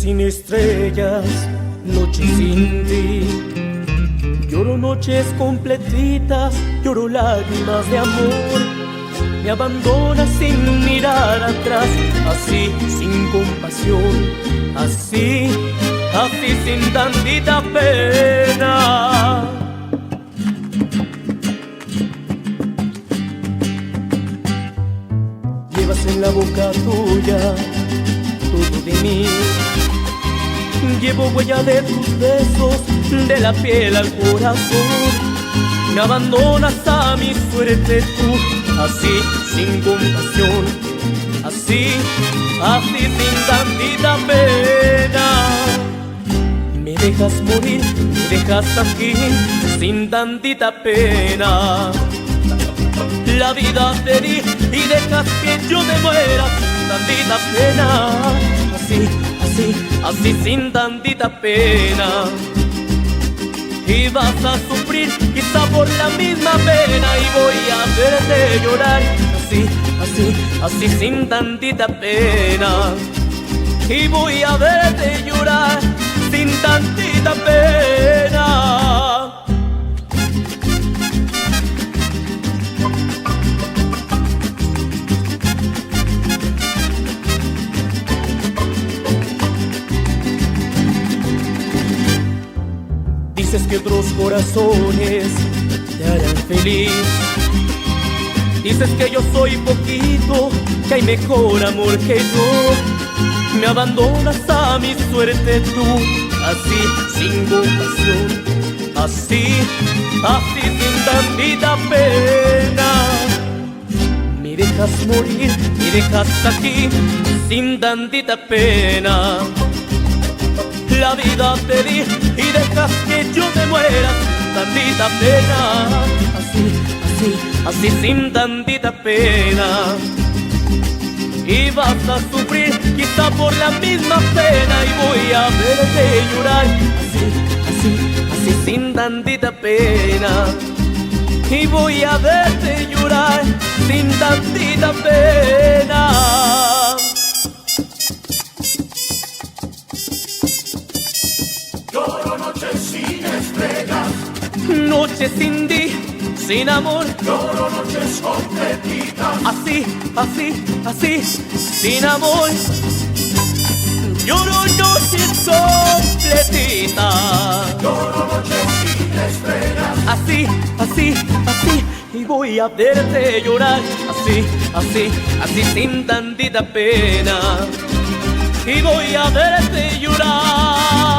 sin estrellas, noches sin ti. Lloro noches completitas, lloro lágrimas de amor. Me abandonas sin mirar atrás, así sin compasión, así sin tantita pena. Llevas en la boca tuya todo de mí. Llevo huella de tus besos, de la piel al corazón. Me abandonas a mi suerte tú, así sin compasión, así sin tantita pena. Me dejas morir, me dejas aquí sin tantita pena. La vida te di y dejas que yo me muera sin tantita pena. Así sin tantita pena. Y vas a sufrir quizá por la misma pena, y voy a verte llorar así sin tantita pena. Y voy a verte llorar sin tantita pena. Dices que otros corazones te harán feliz. Dices que yo soy poquito, que hay mejor amor que yo. Me abandonas a mi suerte tú, así sin compasión, así sin tantita pena. Me dejas morir, me dejas aquí sin tantita pena. La vida te di y dejas que yo me muera sin tantita pena. Así sin tantita pena. Y vas a sufrir quizá por la misma pena, y voy a verte llorar así sin tantita pena. Y voy a verte llorar sin tantita pena. Lloro noches sin estrellas, noches sin ti, sin amor. lloro noches completitas, Así, sin amor. Lloro noches completitas, lloro noches sin estrellas, así, y voy a verte llorar así sin tantita pena. Y voy a verte llorar.